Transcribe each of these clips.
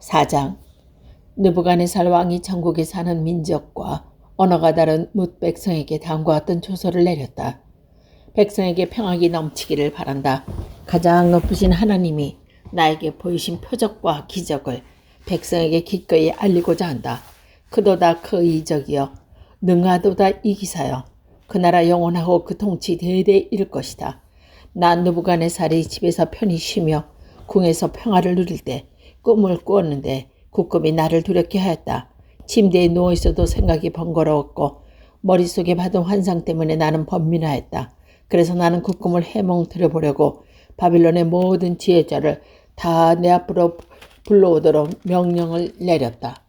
4장. 느부갓네살 왕이 전국에 사는 민족과 언어가 다른 뭇 백성에게 다음과 같은 조서를 내렸다. 백성에게 평안이 넘치기를 바란다. 가장 높으신 하나님이 나에게 보이신 표적과 기적을 백성에게 기꺼이 알리고자 한다. 크도다 그 이적이여, 능하도다 이 기사여. 그 나라 영원하고 그 통치 대대 이를 것이다. 나 느부갓네살이 집에서 편히 쉬며 궁에서 평화를 누릴 때 꿈을 꾸었는데 굿꿈이 나를 두렵게 하였다. 침대에 누워있어도 생각이 번거로웠고 머릿속에 받은 환상 때문에 나는 번민하였다. 그래서 나는 굿꿈을 해몽드려보려고 바빌론의 모든 지혜자를 다 내 앞으로 불러오도록 명령을 내렸다.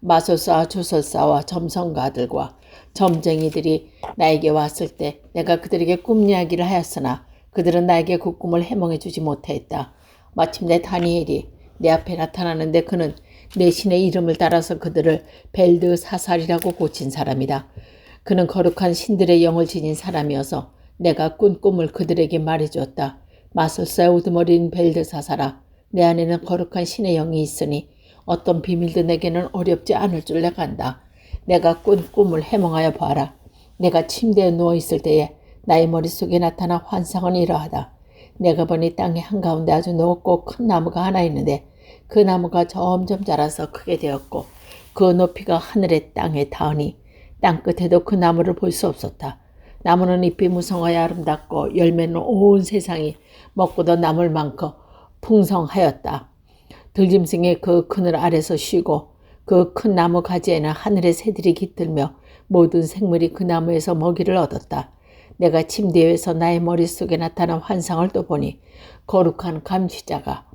마술사, 주술사와 점성가들과 점쟁이들이 나에게 왔을 때 내가 그들에게 꿈 이야기를 하였으나 그들은 나에게 그 꿈을 해몽해 주지 못했다. 마침내 다니엘이 내 앞에 나타나는데 그는 내 신의 이름을 따라서 그들을 벨드사살이라고 고친 사람이다. 그는 거룩한 신들의 영을 지닌 사람이어서 내가 꾼 꿈을 그들에게 말해주었다. 마술사의 우두머리인 벨드사살아, 내 안에는 거룩한 신의 영이 있으니 어떤 비밀도 내게는 어렵지 않을 줄 내가 안다. 내가 꾼 꿈을 해몽하여 봐라. 내가 침대에 누워있을 때에 나의 머릿속에 나타난 환상은 이러하다. 내가 보니 땅의 한가운데 아주 높고 큰 나무가 하나 있는데 그 나무가 점점 자라서 크게 되었고 그 높이가 하늘의 땅에 닿으니 땅끝에도 그 나무를 볼 수 없었다. 나무는 잎이 무성하여 아름답고 열매는 온 세상이 먹고도 남을 만큼 풍성하였다. 들짐승이 그 그늘 아래서 쉬고 그 큰 나무 가지에는 하늘의 새들이 깃들며 모든 생물이 그 나무에서 먹이를 얻었다. 내가 침대에서 나의 머릿속에 나타난 환상을 또 보니 거룩한 감시자가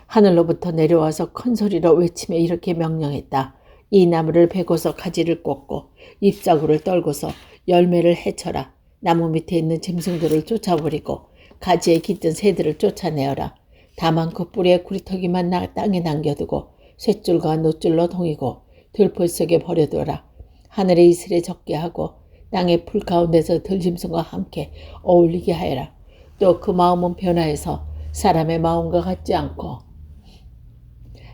하늘로부터 내려와서 큰 소리로 외치며 이렇게 명령했다. 이 나무를 베고서 가지를 꽂고 잎사구를 떨고서 열매를 해쳐라. 나무 밑에 있는 짐승들을 쫓아버리고 가지에 깃든 새들을 쫓아내어라. 다만 그 뿌리의 구리터기만 땅에 남겨두고 쇳줄과 노줄로 동이고 들풀 속에 버려두어라. 하늘의 이슬에 적게 하고 땅의 풀 가운데서 들짐승과 함께 어울리게 하여라. 또 그 마음은 변화해서 사람의 마음과 같지 않고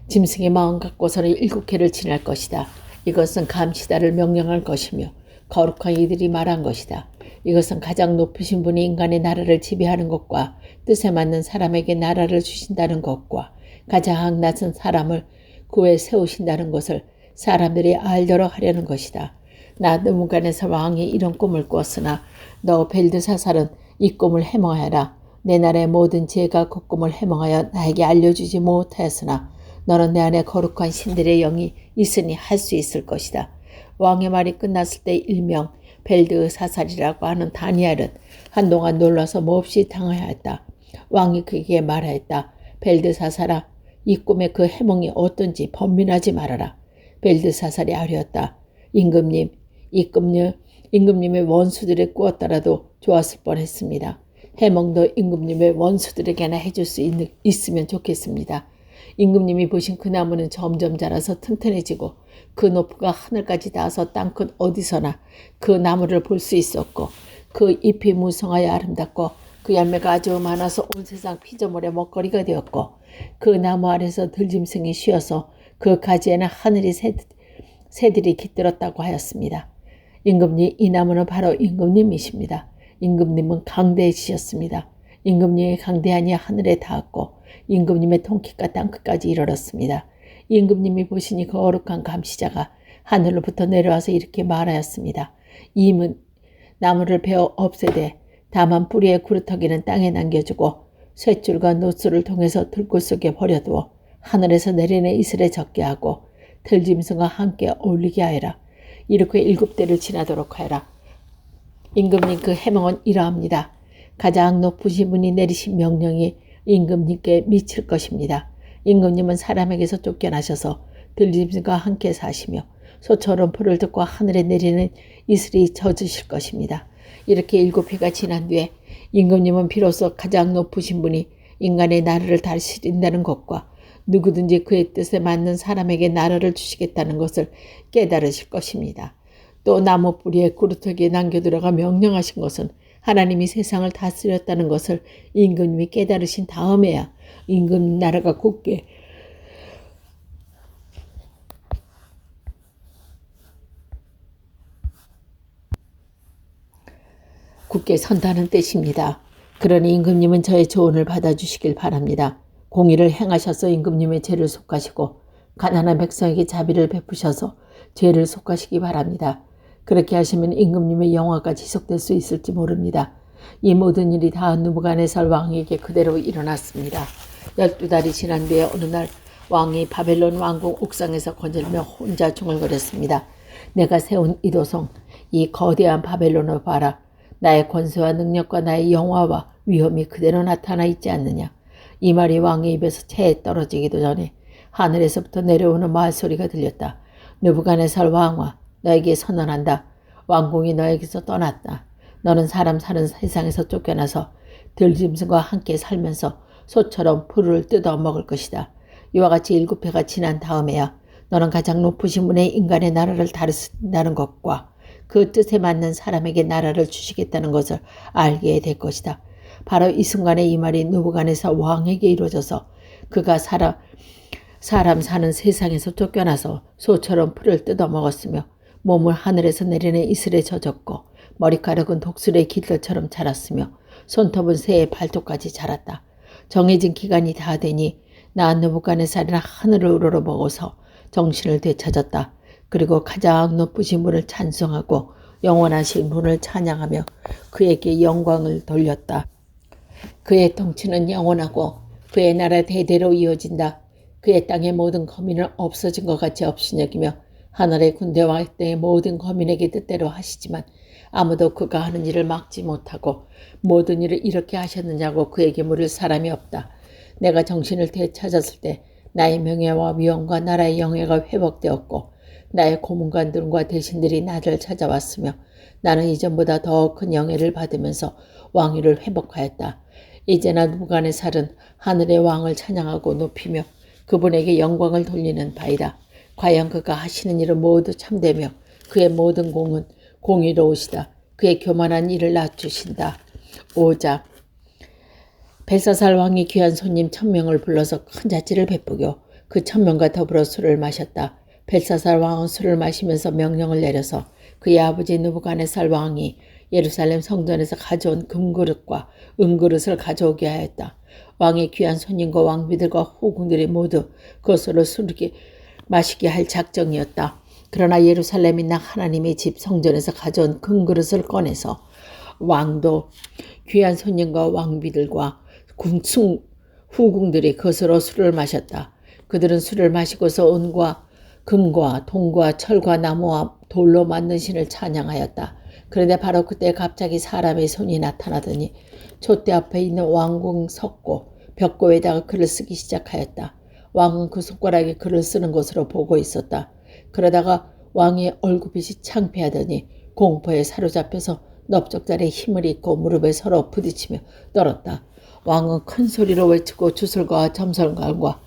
짐승의 마음 갖고서는 7해를 지날 것이다. 이것은 감시다를 명령할 것이며 거룩한 이들이 말한 것이다. 이것은 가장 높으신 분이 인간의 나라를 지배하는 것과 뜻에 맞는 사람에게 나라를 주신다는 것과 가장 낮은 사람을 구해 세우신다는 것을 사람들이 알도록 하려는 것이다. 나 느부갓네살 왕이 이런 꿈을 꾸었으나 너 벨드사살은 이 꿈을 해몽하여라. 내 나라의 모든 지혜가 그 꿈을 해몽하여 나에게 알려주지 못하였으나 너는 내 안에 거룩한 신들의 영이 있으니 할 수 있을 것이다. 왕의 말이 끝났을 때 일명 벨드사살이라고 하는 다니엘은 한동안 놀라서 몹시 당하였다. 왕이 그에게 말하였다. 벨드사살아, 이 꿈의 그 해몽이 어떤지 번민하지 말아라. 벨드사살이 아뢰었다. 임금님의 원수들의 꾸었더라도 좋았을 뻔했습니다. 해몽도 임금님의 원수들에게나 해줄 수 있으면 좋겠습니다. 임금님이 보신 그 나무는 점점 자라서 튼튼해지고 그 높이가 하늘까지 닿아서 땅끝 어디서나 그 나무를 볼 수 있었고 그 잎이 무성하여 아름답고 그 열매가 아주 많아서 온 세상 피조물의 먹거리가 되었고 그 나무 아래서 들짐승이 쉬어서 그 가지에는 하늘의 새들이 깃들었다고 하였습니다. 임금님, 이 나무는 바로 임금님이십니다. 임금님은 강대해지셨습니다. 임금님의 강대하니 하늘에 닿았고 임금님의 통키가 땅끝까지 이르렀습니다. 임금님이 보시니 거룩한 감시자가 하늘로부터 내려와서 이렇게 말하였습니다. 임은 나무를 베어 없애되 다만 뿌리의 구루터기는 땅에 남겨주고 쇳줄과 노술을 통해서 들굴 속에 버려두어 하늘에서 내리는 이슬에 적게 하고 들짐승과 함께 어울리게 하여라. 이렇게 7대를 지나도록 하여라. 임금님, 그 해몽은 이러합니다. 가장 높으신 분이 내리신 명령이 임금님께 미칠 것입니다. 임금님은 사람에게서 쫓겨나셔서 들짐승과 함께 사시며 소처럼 풀을 듣고 하늘에 내리는 이슬이 젖으실 것입니다. 이렇게 7해가 지난 뒤에 임금님은 비로소 가장 높으신 분이 인간의 나라를 다스린다는 것과 누구든지 그의 뜻에 맞는 사람에게 나라를 주시겠다는 것을 깨달으실 것입니다. 또 나무 뿌리에 구루터기에 남겨두라가 명령하신 것은 하나님이 세상을 다스렸다는 것을 임금님이 깨달으신 다음에야 임금 나라가 굳게 굳게 선다는 뜻입니다. 그러니 임금님은 저의 조언을 받아주시길 바랍니다. 공의를 행하셔서 임금님의 죄를 속하시고 가난한 백성에게 자비를 베푸셔서 죄를 속하시기 바랍니다. 그렇게 하시면 임금님의 영화가 지속될 수 있을지 모릅니다. 이 모든 일이 다 느부갓네살 왕에게 그대로 일어났습니다. 12달이 지난 뒤에 어느 날 왕이 바벨론 왕궁 옥상에서 거닐며 혼자 중얼거렸습니다. 내가 세운 이 도성, 이 거대한 바벨론을 봐라. 나의 권세와 능력과 나의 영화와 위엄이 그대로 나타나 있지 않느냐. 이 말이 왕의 입에서 채에 떨어지기도 전에 하늘에서부터 내려오는 말소리가 들렸다. 느부갓네살 왕아, 너에게 선언한다. 왕궁이 너에게서 떠났다. 너는 사람 사는 세상에서 쫓겨나서 들짐승과 함께 살면서 소처럼 풀을 뜯어 먹을 것이다. 이와 같이 7해가 지난 다음에야 너는 가장 높으신 분의 인간의 나라를 다스린다는 것과 그 뜻에 맞는 사람에게 나라를 주시겠다는 것을 알게 될 것이다. 바로 이 순간에 이 말이 느부갓네살 왕에게 이루어져서 그가 사람 사는 세상에서 쫓겨나서 소처럼 풀을 뜯어 먹었으며 몸을 하늘에서 내리는 이슬에 젖었고 머리카락은 독수리의 깃털처럼 자랐으며 손톱은 새의 발톱까지 자랐다. 정해진 기간이 다 되니 나 느부갓네살이나 하늘을 우러러보고서 정신을 되찾았다. 그리고 가장 높으신 분을 찬송하고 영원하신 분을 찬양하며 그에게 영광을 돌렸다. 그의 통치는 영원하고 그의 나라 대대로 이어진다. 그의 땅의 모든 거민은 없어진 것 같이 없이 여기며 하늘의 군대와 땅의 모든 거민에게 뜻대로 하시지만 아무도 그가 하는 일을 막지 못하고 모든 일을 이렇게 하셨느냐고 그에게 물을 사람이 없다. 내가 정신을 되찾았을 때 나의 명예와 위엄과 나라의 영예가 회복되었고 나의 고문관들과 대신들이 나를 찾아왔으며 나는 이전보다 더 큰 영예를 받으면서 왕위를 회복하였다. 이제나 느부갓네살은 하늘의 왕을 찬양하고 높이며 그분에게 영광을 돌리는 바이다. 과연 그가 하시는 일은 모두 참되며 그의 모든 공은 공의로우시다. 그의 교만한 일을 낮추신다. 5장 벨사살 왕이 귀한 손님 1000명을 불러서 큰 잔치를 베푸고 그 1000명과 더불어 술을 마셨다. 벨사살 왕은 술을 마시면서 명령을 내려서 그의 아버지 느부갓네살 왕이 예루살렘 성전에서 가져온 금그릇과 은그릇을 가져오게 하였다. 왕의 귀한 손님과 왕비들과 후궁들이 모두 그것으로 술을 마시게 할 작정이었다. 그러나 예루살렘이나 하나님의 집 성전에서 가져온 금그릇을 꺼내서 왕도 귀한 손님과 왕비들과 후궁들이 그것으로 술을 마셨다. 그들은 술을 마시고서 은과 금과 동과 철과 나무와 돌로 만든 신을 찬양하였다. 그런데 바로 그때 갑자기 사람의 손이 나타나더니 촛대 앞에 있는 왕궁 석고 벽고에다가 글을 쓰기 시작하였다. 왕은 그 손가락에 글을 쓰는 것으로 보고 있었다. 그러다가 왕의 얼굴빛이 창피하더니 공포에 사로잡혀서 넓적다리에 힘을 잃고 무릎에 서로 부딪히며 떨었다. 왕은 큰 소리로 외치고 주술과 점성가들과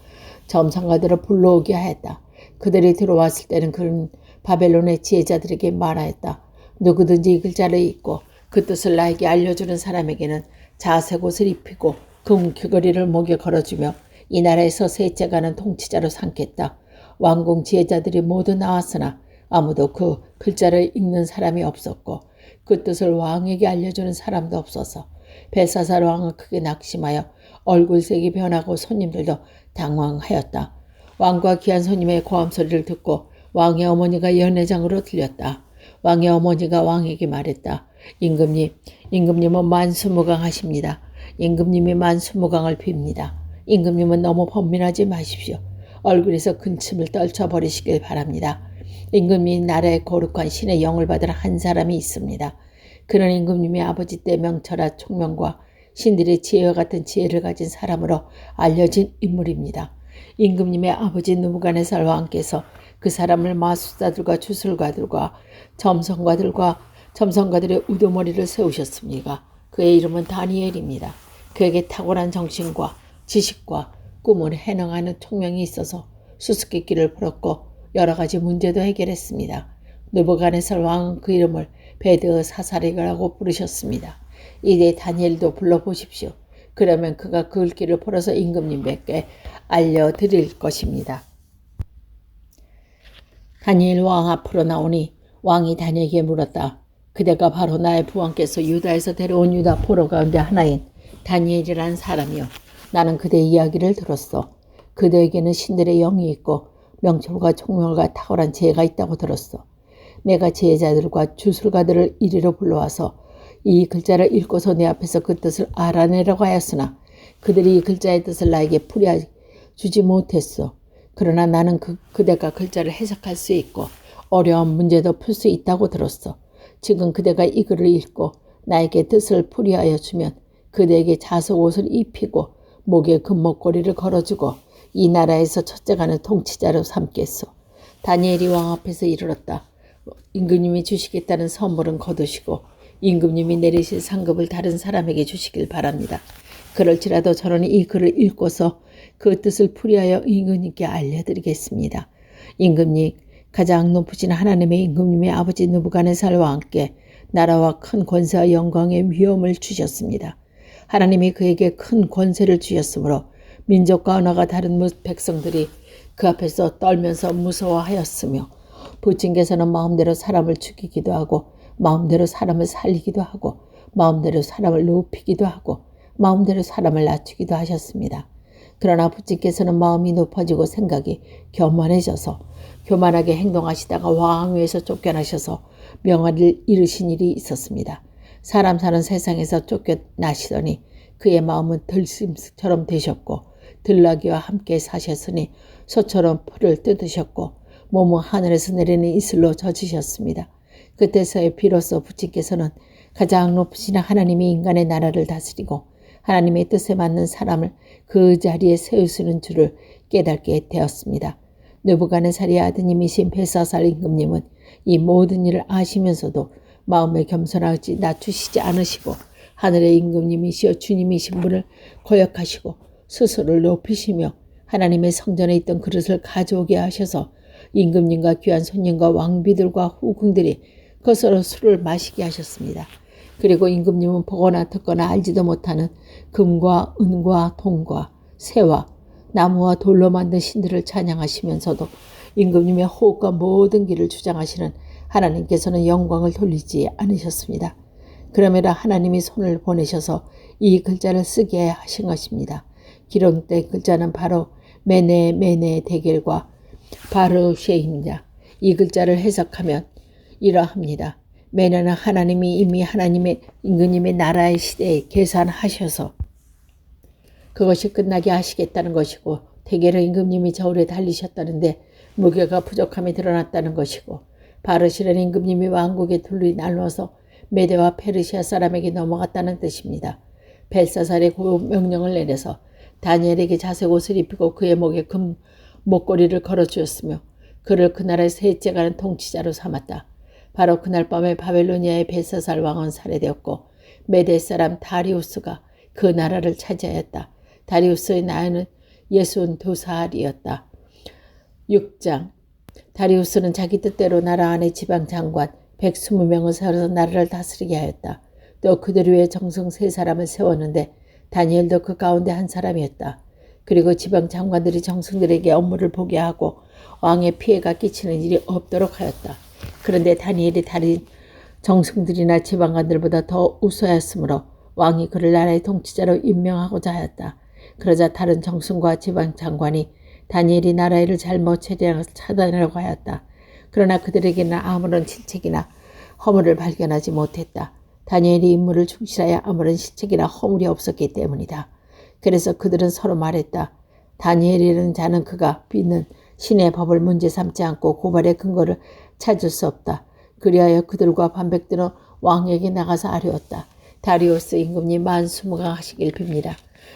점성가들을 불러오게 하였다. 그들이 들어왔을 때는 그는 바벨론의 지혜자들에게 말하였다. 누구든지 이 글자를 읽고 그 뜻을 나에게 알려주는 사람에게는 자색 옷을 입히고 금 귀걸이를 목에 걸어주며 이 나라에서 셋째가는 통치자로 삼겠다. 왕궁 지혜자들이 모두 나왔으나 아무도 그 글자를 읽는 사람이 없었고 그 뜻을 왕에게 알려주는 사람도 없어서 벨사살 왕은 크게 낙심하여 얼굴색이 변하고 손님들도 당황하였다. 왕과 귀한 손님의 고함 소리를 듣고 왕의 어머니가 연회장으로 들렸다. 왕의 어머니가 왕에게 말했다. 임금님은 만수무강하십니다. 임금님이 만수무강을 빕니다. 임금님은 너무 번민하지 마십시오. 얼굴에서 근침을 떨쳐버리시길 바랍니다. 임금님 나라의 거룩한 신의 영을 받은 한 사람이 있습니다. 그는 임금님의 아버지 때 명철한 총명과 신들의 지혜와 같은 지혜를 가진 사람으로 알려진 인물입니다. 임금님의 아버지 느부갓네살 왕께서 그 사람을 마술사들과 주술가들과 점성가들의 우두머리를 세우셨습니다. 그의 이름은 다니엘입니다. 그에게 탁월한 정신과 지식과 꿈을 해명하는 총명이 있어서 수수께끼를 풀었고 여러 가지 문제도 해결했습니다. 느부갓네살 왕은 그 이름을 베드사살이라고 부르셨습니다. 이제 다니엘도 불러보십시오. 그러면 그가 그 글귀를 풀어서 임금님께 알려드릴 것입니다. 다니엘 왕 앞으로 나오니 왕이 다니엘에게 물었다. 그대가 바로 나의 부왕께서 유다에서 데려온 유다 포로 가운데 하나인 다니엘이라는 사람이요. 나는 그대의 이야기를 들었어. 그대에게는 신들의 영이 있고 명철과 총명과 탁월한 지혜가 있다고 들었어. 내가 제자들과 주술가들을 이리로 불러와서 이 글자를 읽고서 내 앞에서 그 뜻을 알아내라고 하였으나 그들이 이 글자의 뜻을 나에게 풀이주지 못했어. 그러나 나는 그대가 글자를 해석할 수 있고 어려운 문제도 풀 수 있다고 들었어. 지금 그대가 이 글을 읽고 나에게 뜻을 풀이하여 주면 그대에게 자석 옷을 입히고 목에 금목걸이를 걸어주고 이 나라에서 첫째가는 통치자로 삼겠소. 다니엘이 왕 앞에서 이르렀다. 임금님이 주시겠다는 선물은 거두시고 임금님이 내리실 상급을 다른 사람에게 주시길 바랍니다. 그럴지라도 저는 이 글을 읽고서 그 뜻을 풀이하여 임금님께 알려드리겠습니다. 임금님, 가장 높으신 하나님의 임금님의 아버지 느부갓네살과 함께 나라와 큰 권세와 영광의 위엄을 주셨습니다. 하나님이 그에게 큰 권세를 주셨으므로 민족과 언어가 다른 백성들이 그 앞에서 떨면서 무서워하였으며 부친께서는 마음대로 사람을 죽이기도 하고 마음대로 사람을 살리기도 하고 마음대로 사람을 높이기도 하고 마음대로 사람을 낮추기도 하셨습니다. 그러나 부친께서는 마음이 높아지고 생각이 교만해져서 교만하게 행동하시다가 왕위에서 쫓겨나셔서 명화를 잃으신 일이 있었습니다. 사람 사는 세상에서 쫓겨나시더니 그의 마음은 들짐승처럼 되셨고 들나귀와 함께 사셨으니 소처럼 풀을 뜯으셨고 몸은 하늘에서 내리는 이슬로 젖으셨습니다. 그때서야 비로소 부친께서는 가장 높으신 하나님이 인간의 나라를 다스리고 하나님의 뜻에 맞는 사람을 그 자리에 세우시는 줄을 깨닫게 되었습니다. 느부갓네살의 아드님이신 벨사살 임금님은 이 모든 일을 아시면서도 마음에 겸손하지 낮추시지 않으시고 하늘의 임금님이시여 주님이신 분을 거역하시고 스스로를 높이시며 하나님의 성전에 있던 그릇을 가져오게 하셔서 임금님과 귀한 손님과 왕비들과 후궁들이 그것으로 술을 마시게 하셨습니다. 그리고 임금님은 보거나 듣거나 알지도 못하는 금과 은과 동과 새와 나무와 돌로 만든 신들을 찬양하시면서도 임금님의 호흡과 모든 길을 주장하시는 하나님께서는 영광을 돌리지 않으셨습니다. 그러므로 하나님이 손을 보내셔서 이 글자를 쓰게 하신 것입니다. 기록된 글자는 바로 메네 데겔과 바르쉐입니다. 이 글자를 해석하면 이러합니다. 메네는 하나님이 이미 하나님의 임금님의 나라의 시대에 계산하셔서 그것이 끝나게 하시겠다는 것이고 데겔은 임금님이 저울에 달리셨다는데 무게가 부족함이 드러났다는 것이고 바르시는 임금님이 왕국의 둘이 나누어서 메대와 페르시아 사람에게 넘어갔다는 뜻입니다. 벨사살의 그 명령을 내려서 다니엘에게 자색 옷을 입히고 그의 목에 금 목걸이를 걸어주었으며 그를 그 나라의 셋째가는 통치자로 삼았다. 바로 그날 밤에 바벨로니아의 벨사살 왕은 살해되었고 메대 사람 다리우스가 그 나라를 차지하였다. 다리우스의 나이는 62살이었다. 6장 다리우스는 자기 뜻대로 나라 안의 지방장관 120명을 세워서 나라를 다스리게 하였다. 또 그들 위에 정성 3사람을 세웠는데 다니엘도 그 가운데 한 사람이었다. 그리고 지방장관들이 정승들에게 업무를 보게 하고 왕의 피해가 끼치는 일이 없도록 하였다. 그런데 다니엘이 다른 정승들이나 지방관들보다 더 우수하였으므로 왕이 그를 나라의 통치자로 임명하고자 하였다. 그러자 다른 정승과 지방장관이 다니엘이 나라의 일을 잘못 차단하려고 하였다. 그러나 그들에게는 아무런 실책이나 허물을 발견하지 못했다. 다니엘이 임무를 충실하여 아무런 실책이나 허물이 없었기 때문이다. 그래서 그들은 서로 말했다. 다니엘이라는 자는 그가 믿는 신의 법을 문제 삼지 않고 고발의 근거를 찾을 수 없다. 그리하여 그들과 반백들은 왕에게 나가서 아뢰었다. 다리우스 임금님 만수무강하시길 빕니다.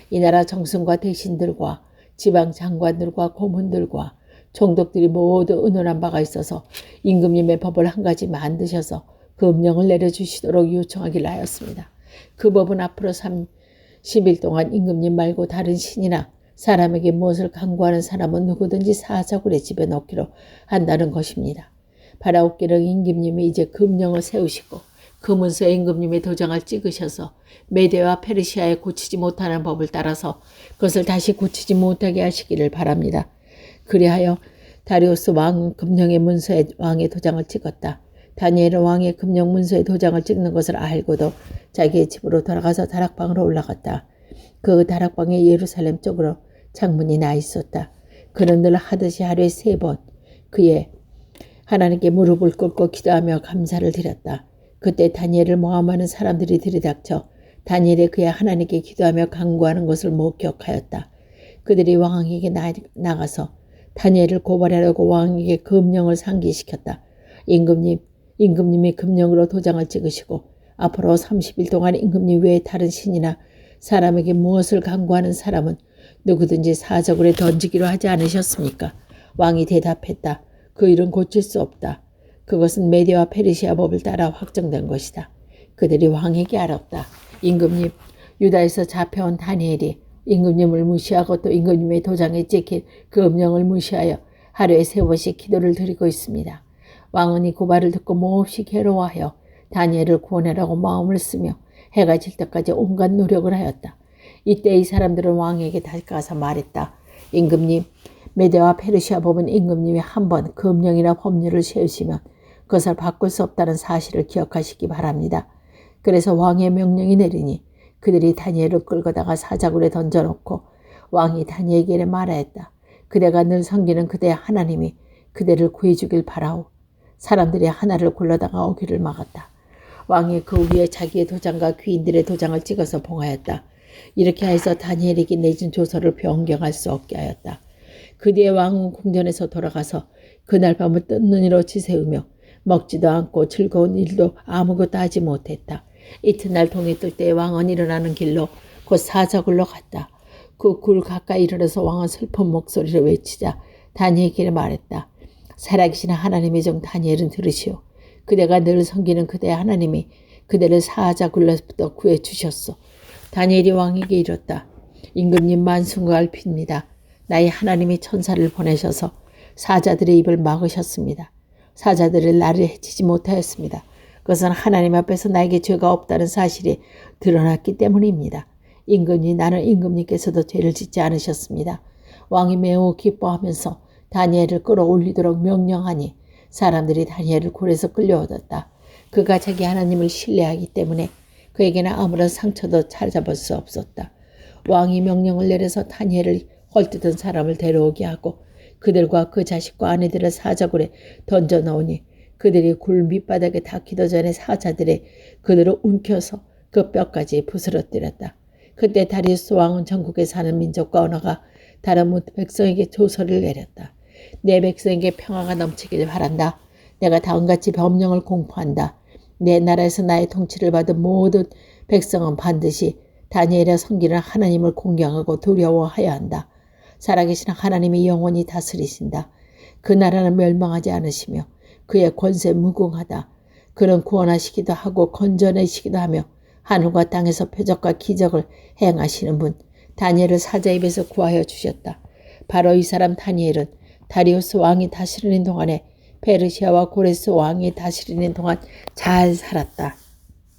이 나라 정승과 대신들과 지방 장관들과 고문들과 총독들이 모두 의논한 바가 있어서 임금님의 법을 한 가지 만드셔서 그 음령을 내려주시도록 요청하기를 하였습니다. 그 법은 앞으로 30일 동안 임금님 말고 다른 신이나 사람에게 무엇을 강구하는 사람은 누구든지 사자굴에 집에 넣기로 한다는 것입니다. 바라옵기를 임금님이 이제 그 음령을 세우시고 그 문서에 임금님의 도장을 찍으셔서 메대와 페르시아에 고치지 못하는 법을 따라서 그것을 다시 고치지 못하게 하시기를 바랍니다. 그리하여 다리우스 왕은 금령의 문서에 왕의 도장을 찍었다. 다니엘은 왕의 금령 문서에 도장을 찍는 것을 알고도 자기의 집으로 돌아가서 다락방으로 올라갔다. 그 다락방의 예루살렘 쪽으로 창문이 나 있었다. 그는 늘 하듯이 하루에 3번 그의 하나님께 무릎을 꿇고 기도하며 감사를 드렸다. 그때 다니엘을 모함하는 사람들이 들이닥쳐 다니엘이 그의 하나님께 기도하며 간구하는 것을 목격하였다. 그들이 왕에게 나가서 다니엘을 고발하려고 왕에게 금령을 상기시켰다. 임금님이 금령으로 도장을 찍으시고 앞으로 30일 동안 임금님 외에 다른 신이나 사람에게 무엇을 간구하는 사람은 누구든지 사적으로 던지기로 하지 않으셨습니까? 왕이 대답했다. 그 일은 고칠 수 없다. 그것은 메디와 페르시아 법을 따라 확정된 것이다. 그들이 왕에게 알았다. 임금님, 유다에서 잡혀온 다니엘이 임금님을 무시하고 또 임금님의 도장에 찍힌 그 음령을 무시하여 하루에 3번씩 기도를 드리고 있습니다. 왕은 이 고발을 듣고 몹시 괴로워하여 다니엘을 구원하라고 마음을 쓰며 해가 질 때까지 온갖 노력을 하였다. 이때 이 사람들은 왕에게 다시 가서 말했다. 임금님, 메대와 페르시아 법은 임금님이 한번 금령이나 법률을 세우시면 그것을 바꿀 수 없다는 사실을 기억하시기 바랍니다. 그래서 왕의 명령이 내리니 그들이 다니엘을 끌고다가 사자굴에 던져놓고 왕이 다니엘에게 말하였다. 그대가 늘 섬기는 그대의 하나님이 그대를 구해주길 바라오. 사람들이 하나를 골라다가 오기를 막았다. 왕이 그 위에 자기의 도장과 귀인들의 도장을 찍어서 봉하였다. 이렇게 해서 다니엘에게 내준 조서를 변경할 수 없게 하였다. 그 뒤에 왕은 궁전에서 돌아가서 그날 밤을 뜬 눈으로 지새우며 먹지도 않고 즐거운 일도 아무것도 하지 못했다. 이튿날 동이 뜰 때 왕은 일어나는 길로 곧 사자굴로 갔다. 그 굴 가까이 이르러서 왕은 슬픈 목소리로 외치자 다니엘에게 말했다. 살아계신 하나님의 종 다니엘은 들으시오. 그대가 늘 섬기는 그대의 하나님이 그대를 사자굴로부터 구해주셨소. 다니엘이 왕에게 이뤘다. 임금님 만순과 알피입니다. 나의 하나님이 천사를 보내셔서 사자들의 입을 막으셨습니다. 사자들을 나를 해치지 못하였습니다. 그것은 하나님 앞에서 나에게 죄가 없다는 사실이 드러났기 때문입니다. 임금님, 나는 임금님께서도 죄를 짓지 않으셨습니다. 왕이 매우 기뻐하면서 다니엘을 끌어올리도록 명령하니 사람들이 다니엘을 굴에서 끌려오었다. 그가 자기 하나님을 신뢰하기 때문에 그에게는 아무런 상처도 찾아볼 수 없었다. 왕이 명령을 내려서 다니엘을 헐뜯은 사람을 데려오게 하고 그들과 그 자식과 아내들을 사자굴에 던져 넣으니 그들이 굴 밑바닥에 닿기도 전에 사자들이 그들을 움켜서 그 뼈까지 부스러뜨렸다. 그때 다리우스 왕은 전국에 사는 민족과 언어가 다른 백성에게 조서를 내렸다. 내 백성에게 평화가 넘치길 바란다. 내가 다음같이 법령을 공포한다. 내 나라에서 나의 통치를 받은 모든 백성은 반드시 다니엘의 섬기는 하나님을 공경하고 두려워해야 한다. 살아계신 하나님이 영원히 다스리신다. 그 나라는 멸망하지 않으시며 그의 권세 무궁하다. 그는 구원하시기도 하고 건져내시기도 하며 하늘과 땅에서 표적과 기적을 행하시는 분. 다니엘을 사자 입에서 구하여 주셨다. 바로 이 사람 다니엘은 다리우스 왕이 다스리는 동안에 페르시아와 고레스 왕이 다스리는 동안 잘 살았다.